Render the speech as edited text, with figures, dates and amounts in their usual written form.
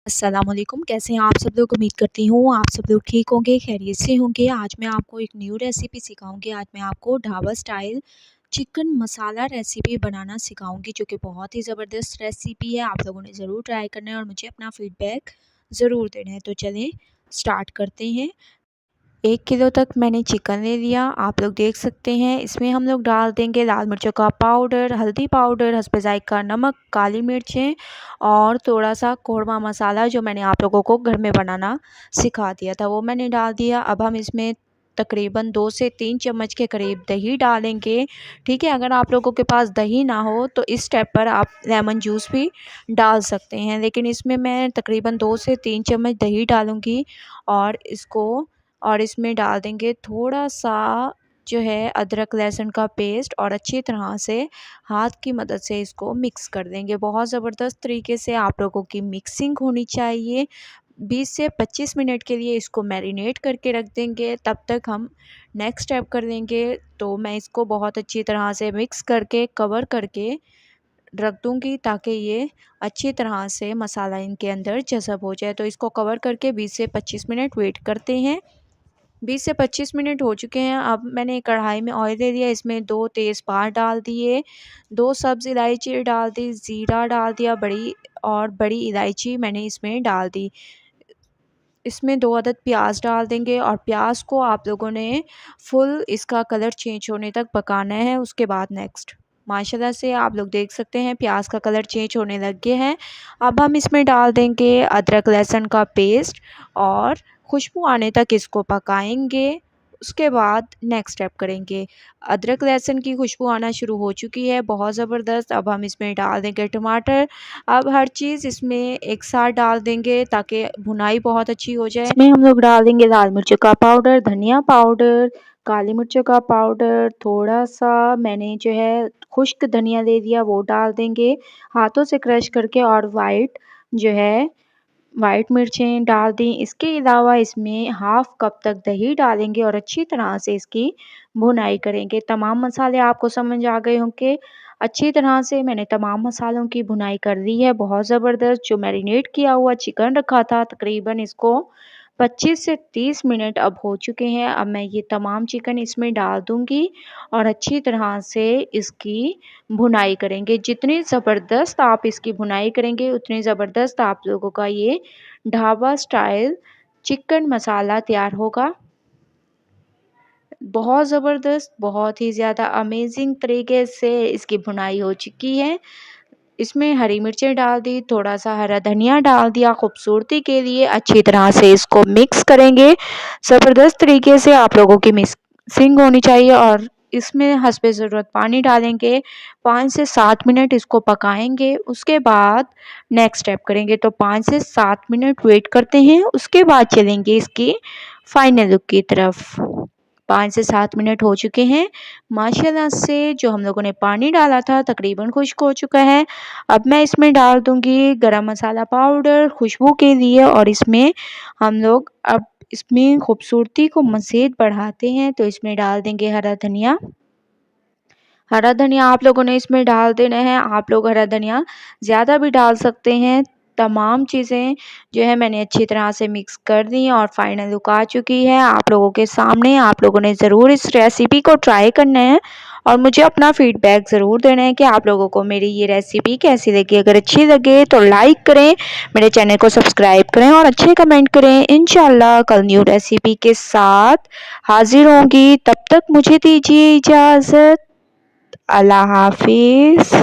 अस्सलामुअलैकुम, कैसे हैं आप सब लोग। उम्मीद करती हूँ आप सब लोग ठीक होंगे, खैरियत से होंगे। आज मैं आपको एक न्यू रेसिपी सिखाऊंगी। आज मैं आपको ढाबा स्टाइल चिकन मसाला रेसिपी बनाना सिखाऊंगी, जो कि बहुत ही ज़बरदस्त रेसिपी है। आप लोगों ने ज़रूर ट्राई करना है और मुझे अपना फीडबैक ज़रूर देना है। तो चलें स्टार्ट करते हैं। 1 किलो तक मैंने चिकन ले लिया, आप लोग देख सकते हैं। इसमें हम लोग डाल देंगे लाल मिर्चों का पाउडर, हल्दी पाउडर, हस्बे ज़ायक़ा नमक, काली मिर्चें और थोड़ा-सा कोरमा मसाला, जो मैंने आप लोगों को घर में बनाना सिखा दिया था, वो मैंने डाल दिया। अब हम इसमें तकरीबन 2 से 3 चम्मच के करीब दही डालेंगे, ठीक है। अगर आप लोगों के पास दही ना हो तो इस स्टेप पर आप लेमन जूस भी डाल सकते हैं, लेकिन इसमें मैं तकरीबन 2 से 3 चम्मच दही डालूँगी और इसमें डाल देंगे थोड़ा-सा जो है अदरक लहसुन का पेस्ट और अच्छी तरह से हाथ की मदद से इसको मिक्स कर देंगे। बहुत ज़बरदस्त तरीके से आप लोगों की मिक्सिंग होनी चाहिए। 20 से 25 मिनट के लिए इसको मैरिनेट करके रख देंगे, तब तक हम नेक्स्ट स्टेप कर लेंगे। तो मैं इसको बहुत अच्छी तरह से मिक्स करके कवर करके रख दूँगी, ताकि ये अच्छी तरह से मसाला इनके अंदर जज़ब हो जाए। तो इसको कवर करके 20 से 25 मिनट वेट करते हैं। 20 से 25 मिनट हो चुके हैं। अब मैंने कढ़ाई में ऑयल ले लिया, इसमें 2 तेज़पात डाल दिए, 2 सब्ज़ इलायची डाल दी, ज़ीरा डाल दिया, बड़ी इलायची मैंने इसमें डाल दी। इसमें 2 अदद प्याज डाल देंगे और प्याज को आप लोगों ने फुल इसका कलर चेंज होने तक पकाना है। उसके बाद नेक्स्ट माशाल्लाह से आप लोग देख सकते हैं प्याज का कलर चेंज होने लग गया है। अब हम इसमें डाल देंगे अदरक लहसुन का पेस्ट और खुशबू आने तक इसको पकाएंगे। उसके बाद नेक्स्ट स्टेप करेंगे। अदरक लहसुन की खुशबू आना शुरू हो चुकी है, बहुत ज़बरदस्त। अब हम इसमें डाल देंगे टमाटर। अब हर चीज़ इसमें एक साथ डाल देंगे ताकि भुनाई बहुत अच्छी हो जाए। इसमें हम लोग डाल देंगे लाल मिर्चों का पाउडर, धनिया पाउडर, काली मिर्चों का पाउडर, थोड़ा-सा मैंने जो है खुश्क धनिया ले लिया, वो डाल देंगे हाथों से क्रश करके, और वाइट मिर्चें डाल दी। इसके अलावा इसमें हाफ़ कप तक दही डालेंगे और अच्छी तरह से इसकी भुनाई करेंगे। तमाम मसाले आपको समझ आ गए होंगे। अच्छी तरह से मैंने तमाम मसालों की भुनाई कर ली है, बहुत ज़बरदस्त। जो मैरिनेट किया हुआ चिकन रखा था, तकरीबन इसको 25 से 30 मिनट अब हो चुके हैं। अब मैं ये तमाम चिकन इसमें डाल दूँगी और अच्छी तरह से इसकी भुनाई करेंगे। जितनी ज़बरदस्त आप इसकी भुनाई करेंगे, उतनी ज़बरदस्त आप लोगों का ये ढाबा स्टाइल चिकन मसाला तैयार होगा। बहुत ज़बरदस्त, बहुत ही ज़्यादा अमेज़िंग तरीके से इसकी भुनाई हो चुकी है। इसमें हरी मिर्चें डाल दी, थोड़ा-सा हरा धनिया डाल दिया खूबसूरती के लिए। अच्छी तरह से इसको मिक्स करेंगे। ज़बरदस्त तरीके से आप लोगों की मिक्सिंग होनी चाहिए और इसमें हस्बे ज़रूरत पानी डालेंगे। 5 से 7 मिनट इसको पकाएँगे, उसके बाद नेक्स्ट स्टेप करेंगे। तो 5 से 7 मिनट वेट करते हैं, उसके बाद चलेंगे इसकी फाइनल लुक की तरफ। 5 से 7 मिनट हो चुके हैं। माशाल्लाह से जो हम लोगों ने पानी डाला था तकरीबन खुश्क हो चुका है। अब मैं इसमें डाल दूँगी गरम मसाला पाउडर खुशबू के लिए, और इसमें हम लोग अब इसमें खूबसूरती को मज़ीद बढ़ाते हैं, तो इसमें डाल देंगे हरा धनिया। हरा धनिया आप लोगों ने इसमें डाल देना है। आप लोग हरा धनिया ज़्यादा भी डाल सकते हैं। तमाम चीज़ें जो है मैंने अच्छी तरह से मिक्स कर दी और फाइनल लुक आ चुकी है आप लोगों के सामने। आप लोगों ने ज़रूर इस रेसिपी को ट्राई करना है और मुझे अपना फीडबैक ज़रूर देना है कि आप लोगों को मेरी ये रेसिपी कैसी लगी। अगर अच्छी लगे तो लाइक करें, मेरे चैनल को सब्सक्राइब करें और अच्छे कमेंट करें। इंशाल्लाह कल न्यू रेसिपी के साथ हाजिर होंगी। तब तक मुझे दीजिए इजाज़त। अल्लाह हाफिज़।